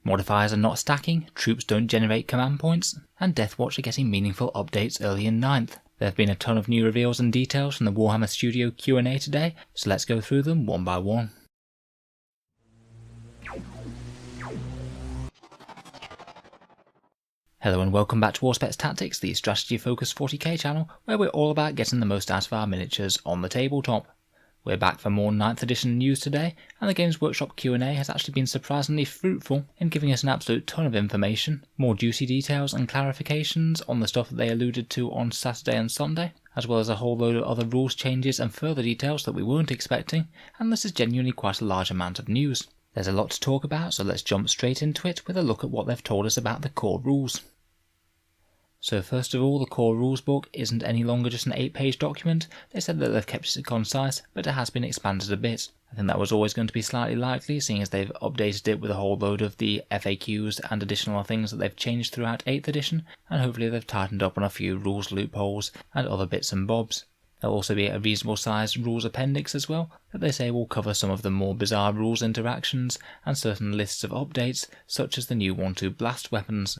Modifiers are not stacking, troops don't generate command points, and Deathwatch are getting meaningful updates early in 9th. There have been a ton of new reveals and details from the Warhammer Studio Q&A today, so let's go through them one by one. Hello and welcome back to Auspex Tactics, the strategy focused 40k channel, where we're all about getting the most out of our miniatures on the tabletop. We're back for more 9th edition news today, and the Games Workshop Q&A has actually been surprisingly fruitful in giving us an absolute ton of information, more juicy details and clarifications on the stuff that they alluded to on Saturday and Sunday, as well as a whole load of other rules changes and further details that we weren't expecting, and this is genuinely quite a large amount of news. There's a lot to talk about, so let's jump straight into it with a look at what they've told us about the core rules. So first of all, the core rules book isn't any longer just an 8-page document. They said that they've kept it concise, but it has been expanded a bit. I think that was always going to be slightly likely, seeing as they've updated it with a whole load of the FAQs and additional things that they've changed throughout 8th edition, and hopefully they've tightened up on a few rules loopholes and other bits and bobs. There'll also be a reasonable sized rules appendix as well, that they say will cover some of the more bizarre rules interactions and certain lists of updates, such as the new 1/2 blast weapons.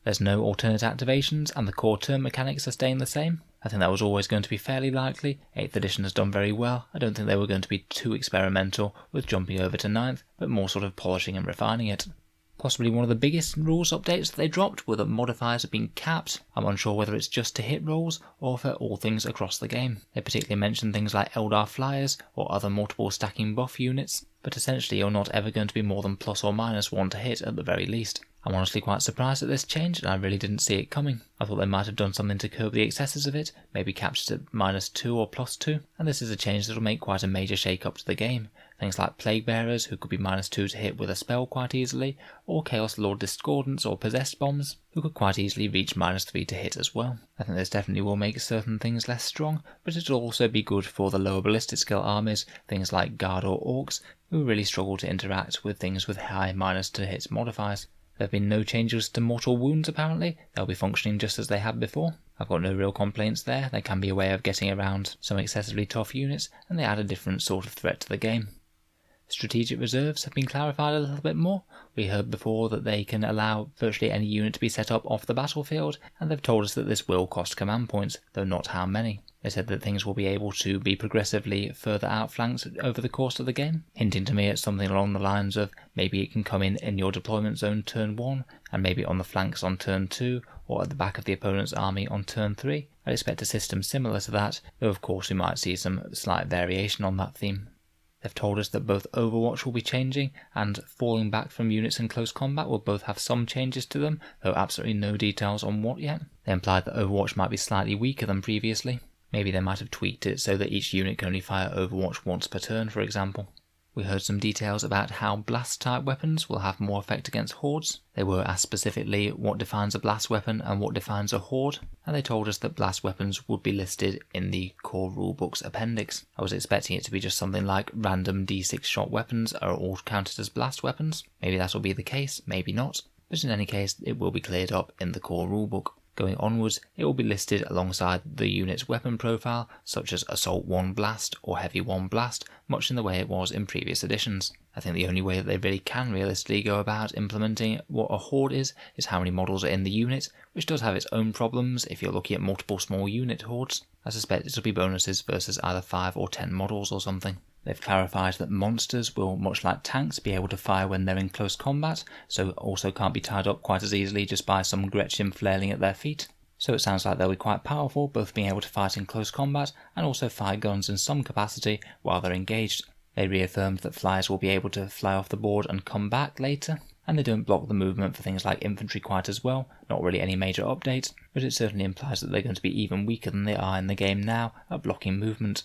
There's no alternate activations, and the core turn mechanics are staying the same. I think that was always going to be fairly likely. 8th edition has done very well. I don't think they were going to be too experimental with jumping over to 9th, but more sort of polishing and refining it. Possibly one of the biggest rules updates that they dropped were that modifiers have been capped. I'm unsure whether it's just to hit rolls or for all things across the game. They particularly mentioned things like Eldar flyers or other multiple stacking buff units, but essentially you're not ever going to be more than plus or minus 1 to hit at the very least. I'm honestly quite surprised at this change, and I really didn't see it coming. I thought they might have done something to curb the excesses of it, maybe capped it at -2 or +2, and this is a change that will make quite a major shake-up to the game. Things like Plague Bearers, who could be -2 to hit with a spell quite easily, or Chaos Lord Discordants or Possessed Bombs, who could quite easily reach -3 to hit as well. I think this definitely will make certain things less strong, but it'll also be good for the lower ballistic skill armies, things like Guard or Orcs, who really struggle to interact with things with high -2 to hit modifiers. There have been no changes to mortal wounds apparently. They'll be functioning just as they had before. I've got no real complaints there. There can be a way of getting around some excessively tough units, and they add a different sort of threat to the game. Strategic reserves have been clarified a little bit more. We heard before that they can allow virtually any unit to be set up off the battlefield, and they've told us that this will cost command points, though not how many. They said that things will be able to be progressively further outflanked over the course of the game, hinting to me at something along the lines of maybe it can come in your deployment zone turn 1, and maybe on the flanks on turn 2, or at the back of the opponent's army on turn 3. I'd expect a system similar to that, though of course we might see some slight variation on that theme. They've told us that both Overwatch will be changing, and falling back from units in close combat will both have some changes to them, though absolutely no details on what yet. They implied that Overwatch might be slightly weaker than previously. Maybe they might have tweaked it so that each unit can only fire Overwatch once per turn, for example. We heard some details about how blast-type weapons will have more effect against hordes. They were asked specifically what defines a blast weapon and what defines a horde, and they told us that blast weapons would be listed in the core rulebook's appendix. I was expecting it to be just something like random D6 shot weapons are all counted as blast weapons. Maybe that'll be the case, maybe not, but in any case it will be cleared up in the core rulebook. Going onwards, it will be listed alongside the unit's weapon profile, such as Assault 1 Blast or Heavy 1 Blast, much in the way it was in previous editions. I think the only way that they really can realistically go about implementing what a horde is how many models are in the unit, which does have its own problems if you're looking at multiple small unit hordes. I suspect it'll be bonuses versus either 5 or 10 models or something. They've clarified that monsters will, much like tanks, be able to fire when they're in close combat, so also can't be tied up quite as easily just by some Gretchen flailing at their feet. So it sounds like they'll be quite powerful, both being able to fight in close combat and also fire guns in some capacity while they're engaged. They reaffirmed that flyers will be able to fly off the board and come back later, and they don't block the movement for things like infantry quite as well, not really any major update, but it certainly implies that they're going to be even weaker than they are in the game now at blocking movement.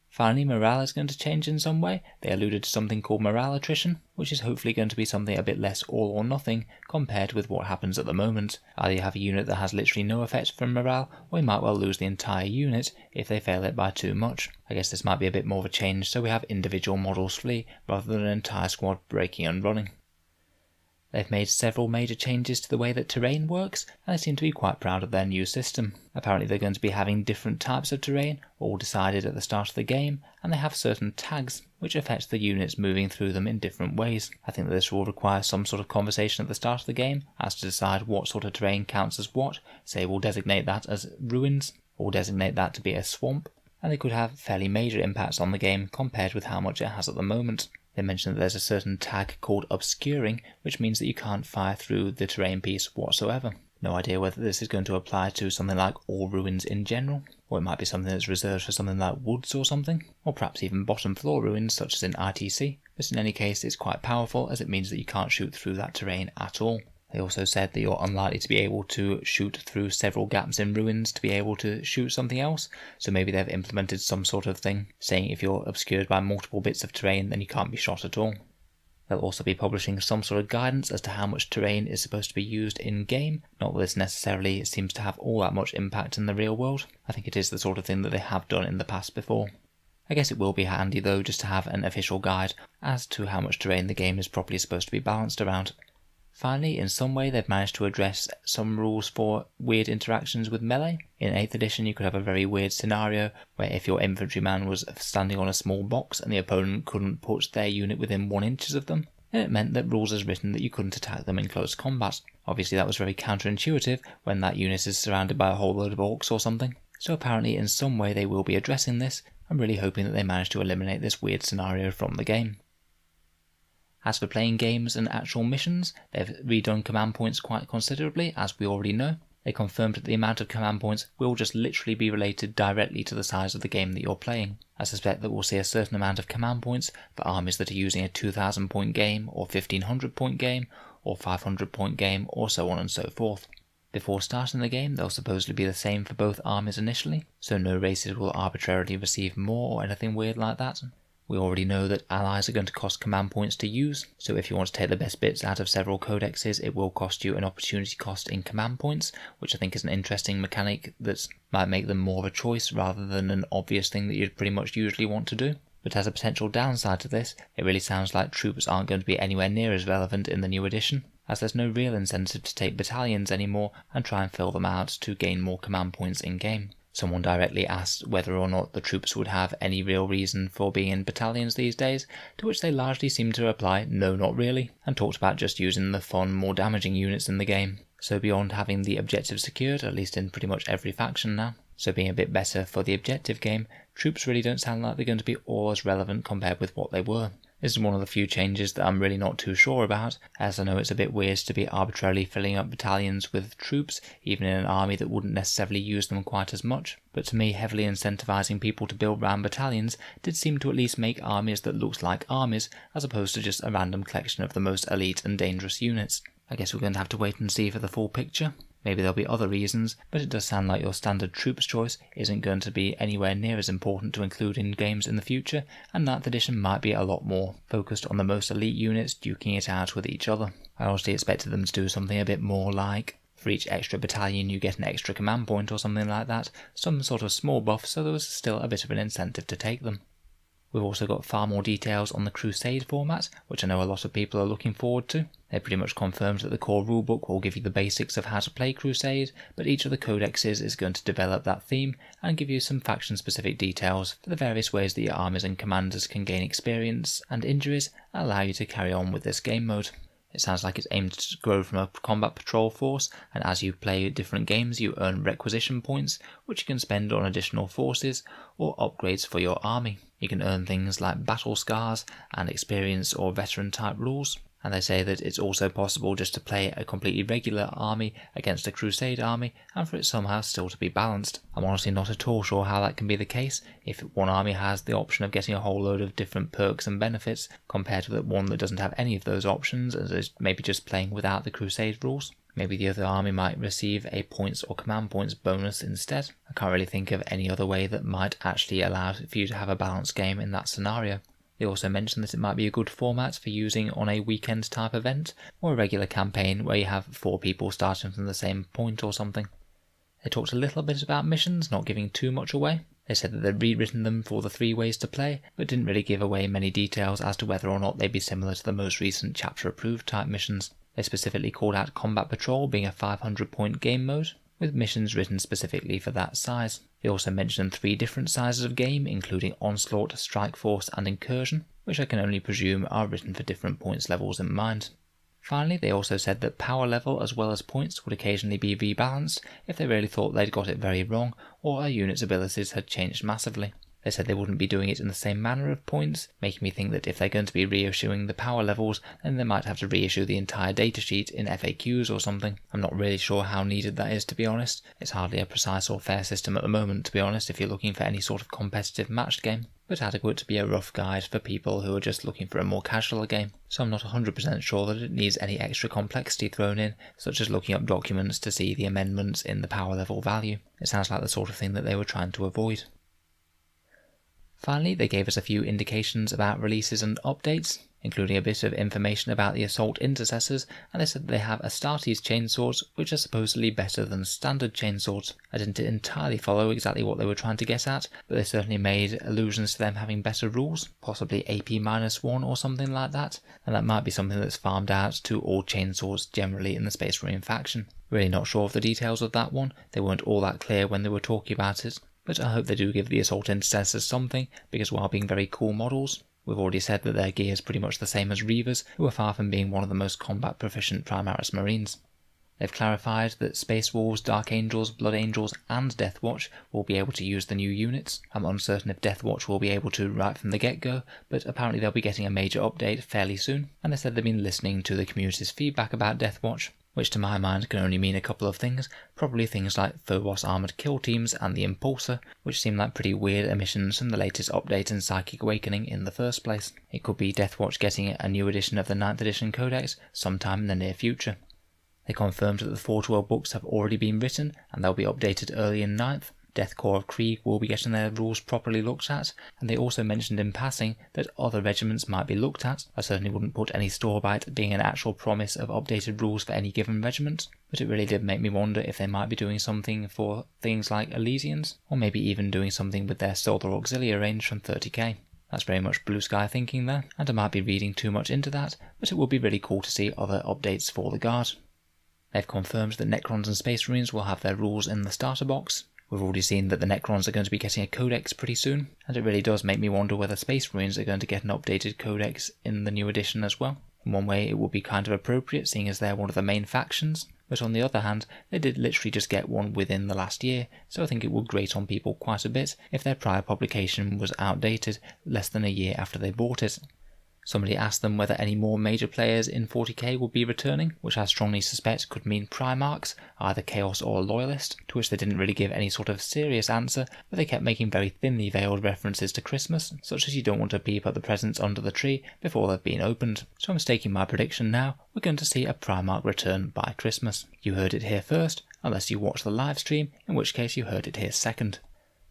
Finally, morale is going to change in some way. They alluded to something called morale attrition, which is hopefully going to be something a bit less all or nothing compared with what happens at the moment. Either you have a unit that has literally no effect from morale, or you might well lose the entire unit if they fail it by too much. I guess this might be a bit more of a change, so we have individual models flee rather than an entire squad breaking and running. They've made several major changes to the way that terrain works, and they seem to be quite proud of their new system. Apparently they're going to be having different types of terrain, all decided at the start of the game, and they have certain tags, which affect the units moving through them in different ways. I think that this will require some sort of conversation at the start of the game, as to decide what sort of terrain counts as what. Say we'll designate that as ruins, or designate that to be a swamp, and they could have fairly major impacts on the game compared with how much it has at the moment. They mentioned that there's a certain tag called obscuring, which means that you can't fire through the terrain piece whatsoever. No idea whether this is going to apply to something like all ruins in general, or it might be something that's reserved for something like woods or something, or perhaps even bottom floor ruins such as in ITC, but in any case it's quite powerful as it means that you can't shoot through that terrain at all. They also said that you're unlikely to be able to shoot through several gaps in ruins to be able to shoot something else, so maybe they've implemented some sort of thing, saying if you're obscured by multiple bits of terrain then you can't be shot at all. They'll also be publishing some sort of guidance as to how much terrain is supposed to be used in-game, not that this necessarily seems to have all that much impact in the real world. I think it is the sort of thing that they have done in the past before. I guess it will be handy though just to have an official guide as to how much terrain the game is properly supposed to be balanced around. Finally, in some way they've managed to address some rules for weird interactions with melee. In 8th edition you could have a very weird scenario where if your infantryman was standing on a small box and the opponent couldn't put their unit within 1 inch of them, then it meant that rules has written that you couldn't attack them in close combat. Obviously that was very counterintuitive when that unit is surrounded by a whole load of orcs or something. So apparently in some way they will be addressing this. I'm really hoping that they manage to eliminate this weird scenario from the game. As for playing games and actual missions, they've redone command points quite considerably, as we already know. They confirmed that the amount of command points will just literally be related directly to the size of the game that you're playing. I suspect that we'll see a certain amount of command points for armies that are using a 2000 point game, or 1500 point game, or 500 point game, or so on and so forth. Before starting the game, they'll supposedly be the same for both armies initially, so no races will arbitrarily receive more or anything weird like that. We already know that allies are going to cost command points to use, so if you want to take the best bits out of several codexes, it will cost you an opportunity cost in command points, which I think is an interesting mechanic that might make them more of a choice rather than an obvious thing that you'd pretty much usually want to do. But as a potential downside to this, it really sounds like troops aren't going to be anywhere near as relevant in the new edition, as there's no real incentive to take battalions anymore and try and fill them out to gain more command points in-game. Someone directly asked whether or not the troops would have any real reason for being in battalions these days, to which they largely seemed to reply, no not really, and talked about just using the fun, more damaging units in the game. So beyond having the objective secured, at least in pretty much every faction now, so being a bit better for the objective game, troops really don't sound like they're going to be all as relevant compared with what they were. This is one of the few changes that I'm really not too sure about, as I know it's a bit weird to be arbitrarily filling up battalions with troops, even in an army that wouldn't necessarily use them quite as much. But to me, heavily incentivizing people to build round battalions did seem to at least make armies that looked like armies, as opposed to just a random collection of the most elite and dangerous units. I guess we're going to have to wait and see for the full picture. Maybe there'll be other reasons, but it does sound like your standard troops choice isn't going to be anywhere near as important to include in games in the future, and 9th edition might be a lot more focused on the most elite units duking it out with each other. I honestly expected them to do something a bit more like, for each extra battalion you get an extra command point or something like that, some sort of small buff so there was still a bit of an incentive to take them. We've also got far more details on the Crusade format, which I know a lot of people are looking forward to. They pretty much confirmed that the core rulebook will give you the basics of how to play Crusade, but each of the codexes is going to develop that theme and give you some faction-specific details for the various ways that your armies and commanders can gain experience and injuries and allow you to carry on with this game mode. It sounds like it's aimed to grow from a combat patrol force, and as you play different games you earn requisition points, which you can spend on additional forces or upgrades for your army. You can earn things like battle scars and experience or veteran type rules. And they say that it's also possible just to play a completely regular army against a Crusade army and for it somehow still to be balanced. I'm honestly not at all sure how that can be the case if one army has the option of getting a whole load of different perks and benefits compared with one that doesn't have any of those options and is maybe just playing without the Crusade rules. Maybe the other army might receive a points or command points bonus instead. I can't really think of any other way that might actually allow for you to have a balanced game in that scenario. They also mentioned that it might be a good format for using on a weekend type event, or a regular campaign where you have 4 people starting from the same point or something. They talked a little bit about missions, not giving too much away. They said that they'd rewritten them for the 3 ways to play, but didn't really give away many details as to whether or not they'd be similar to the most recent chapter approved type missions. They specifically called out Combat Patrol being a 500-point game mode, with missions written specifically for that size. They also mentioned 3 different sizes of game, including Onslaught, Strike Force and Incursion, which I can only presume are written for different points levels in mind. Finally, they also said that power level as well as points would occasionally be rebalanced if they really thought they'd got it very wrong or a unit's abilities had changed massively. They said they wouldn't be doing it in the same manner of points, making me think that if they're going to be reissuing the power levels, then they might have to reissue the entire datasheet in FAQs or something. I'm not really sure how needed that is, to be honest. It's hardly a precise or fair system at the moment, to be honest, if you're looking for any sort of competitive matched game, but adequate to be a rough guide for people who are just looking for a more casual game. So I'm not 100% sure that it needs any extra complexity thrown in, such as looking up documents to see the amendments in the power level value. It sounds like the sort of thing that they were trying to avoid. Finally, they gave us a few indications about releases and updates, including a bit of information about the Assault Intercessors, and they said they have Astartes chainswords, which are supposedly better than standard chainswords. I didn't entirely follow exactly what they were trying to get at, but they certainly made allusions to them having better rules, possibly AP-1 or something like that, and that might be something that's farmed out to all chainswords generally in the Space Marine faction. Really not sure of the details of that one, they weren't all that clear when they were talking about it. But I hope they do give the Assault Intercessors something, because while being very cool models, we've already said that their gear is pretty much the same as Reavers, who are far from being one of the most combat proficient Primaris Marines. They've clarified that Space Wolves, Dark Angels, Blood Angels and Deathwatch will be able to use the new units. I'm uncertain if Deathwatch will be able to right from the get-go, but apparently they'll be getting a major update fairly soon, and they said they've been listening to the community's feedback about Deathwatch, which to my mind can only mean a couple of things, probably things like Phobos Armoured Kill Teams and the Impulsor, which seem like pretty weird omissions from the latest update in Psychic Awakening in the first place. It could be Deathwatch getting a new edition of the 9th edition Codex sometime in the near future. They confirmed that the Fortwell books have already been written and they'll be updated early in 9th. Death Corps of Krieg will be getting their rules properly looked at, and they also mentioned in passing that other regiments might be looked at. I certainly wouldn't put any store by it being an actual promise of updated rules for any given regiment, but it really did make me wonder if they might be doing something for things like Elysians, or maybe even doing something with their Solar Auxilia range from 30k. That's very much blue sky thinking there, and I might be reading too much into that, but it would be really cool to see other updates for the Guard. They've confirmed that Necrons and Space Marines will have their rules in the starter box. We've already seen that the Necrons are going to be getting a codex pretty soon, and it really does make me wonder whether Space Marines are going to get an updated codex in the new edition as well. In one way it would be kind of appropriate, seeing as they're one of the main factions, but on the other hand, they did literally just get one within the last year, so I think it would grate on people quite a bit if their prior publication was outdated less than a year after they bought it. Somebody asked them whether any more major players in 40k would be returning, which I strongly suspect could mean Primarchs, either Chaos or Loyalist, to which they didn't really give any sort of serious answer, but they kept making very thinly veiled references to Christmas, such as you don't want to peep at the presents under the tree before they've been opened. So I'm staking my prediction now, we're going to see a Primarch return by Christmas. You heard it here first, unless you watched the live stream, in which case you heard it here second.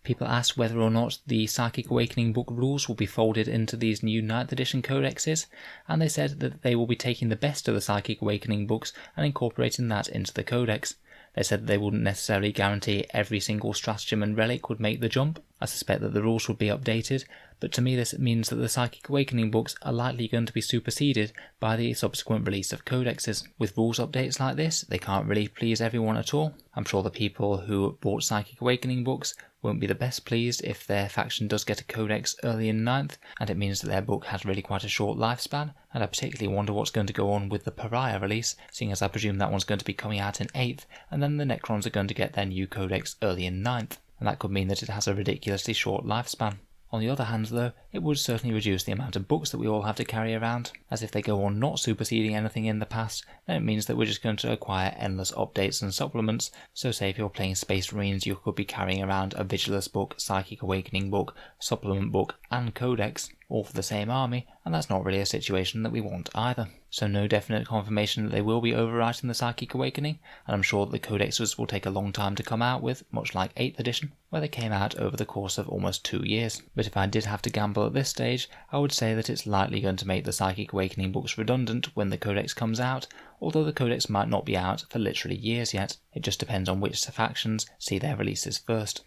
People asked whether or not the Psychic Awakening book rules will be folded into these new 9th edition codexes, and they said that they will be taking the best of the Psychic Awakening books and incorporating that into the codex. They said they wouldn't necessarily guarantee every single stratagem and relic would make the jump. I suspect that the rules would be updated, but to me this means that the Psychic Awakening books are likely going to be superseded by the subsequent release of codexes. With rules updates like this, they can't really please everyone at all. I'm sure the people who bought Psychic Awakening books won't be the best pleased if their faction does get a codex early in 9th, and it means that their book has really quite a short lifespan, and I particularly wonder what's going to go on with the Pariah release, seeing as I presume that one's going to be coming out in 8th, and then the Necrons are going to get their new codex early in 9th, and that could mean that it has a ridiculously short lifespan. On the other hand though, it would certainly reduce the amount of books that we all have to carry around, as if they go on not superseding anything in the past, then it means that we're just going to acquire endless updates and supplements. So say if you're playing Space Marines, you could be carrying around a Vigilus book, Psychic Awakening book, supplement book and codex, all for the same army, and that's not really a situation that we want either. So no definite confirmation that they will be overwriting the Psychic Awakening, and I'm sure that the codexes will take a long time to come out with, much like 8th edition, where they came out over the course of almost 2 years. But if I did have to gamble at this stage, I would say that it's likely going to make the Psychic Awakening books redundant when the codex comes out, although the codex might not be out for literally years yet. It just depends on which factions see their releases first.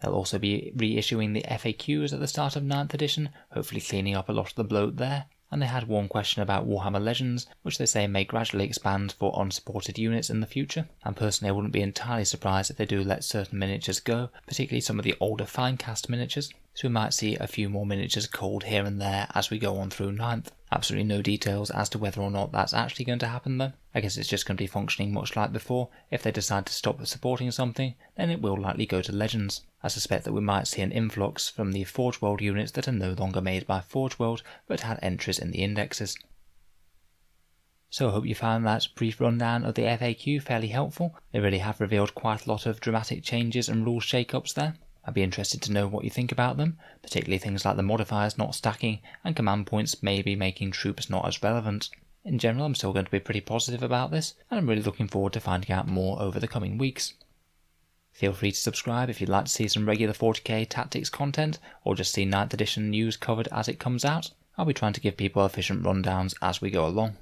They'll also be reissuing the FAQs at the start of 9th edition, hopefully cleaning up a lot of the bloat there, and they had one question about Warhammer Legends, which they say may gradually expand for unsupported units in the future, and personally I wouldn't be entirely surprised if they do let certain miniatures go, particularly some of the older Finecast miniatures, so we might see a few more miniatures culled here and there as we go on through 9th. Absolutely no details as to whether or not that's actually going to happen though. I guess it's just going to be functioning much like before. If they decide to stop supporting something, then it will likely go to Legends. I suspect that we might see an influx from the Forge World units that are no longer made by Forge World but had entries in the indexes. So I hope you found that brief rundown of the FAQ fairly helpful. They really have revealed quite a lot of dramatic changes and rule shake-ups there. I'd be interested to know what you think about them, particularly things like the modifiers not stacking and command points maybe making troops not as relevant. In general, I'm still going to be pretty positive about this, and I'm really looking forward to finding out more over the coming weeks. Feel free to subscribe if you'd like to see some regular 40k tactics content, or just see 9th edition news covered as it comes out. I'll be trying to give people efficient rundowns as we go along.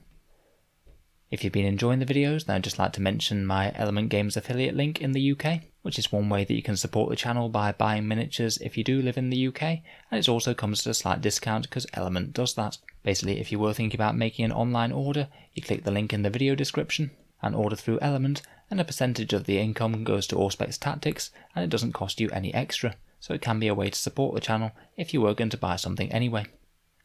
If you've been enjoying the videos, then I'd just like to mention my Element Games affiliate link in the UK, which is one way that you can support the channel by buying miniatures if you do live in the UK, and it also comes at a slight discount because Element does that. Basically, if you were thinking about making an online order, you click the link in the video description and order through Element, and a percentage of the income goes to Auspex Tactics, and it doesn't cost you any extra, so it can be a way to support the channel if you were going to buy something anyway.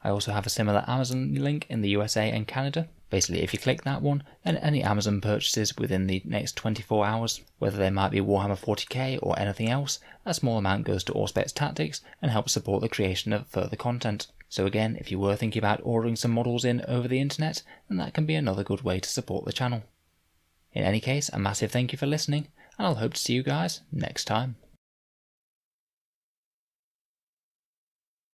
I also have a similar Amazon link in the USA and Canada. Basically, if you click that one, then any Amazon purchases within the next 24 hours, whether they might be Warhammer 40k or anything else, a small amount goes to Auspex Tactics and helps support the creation of further content. So again, if you were thinking about ordering some models in over the internet, then that can be another good way to support the channel. In any case, a massive thank you for listening, and I'll hope to see you guys next time.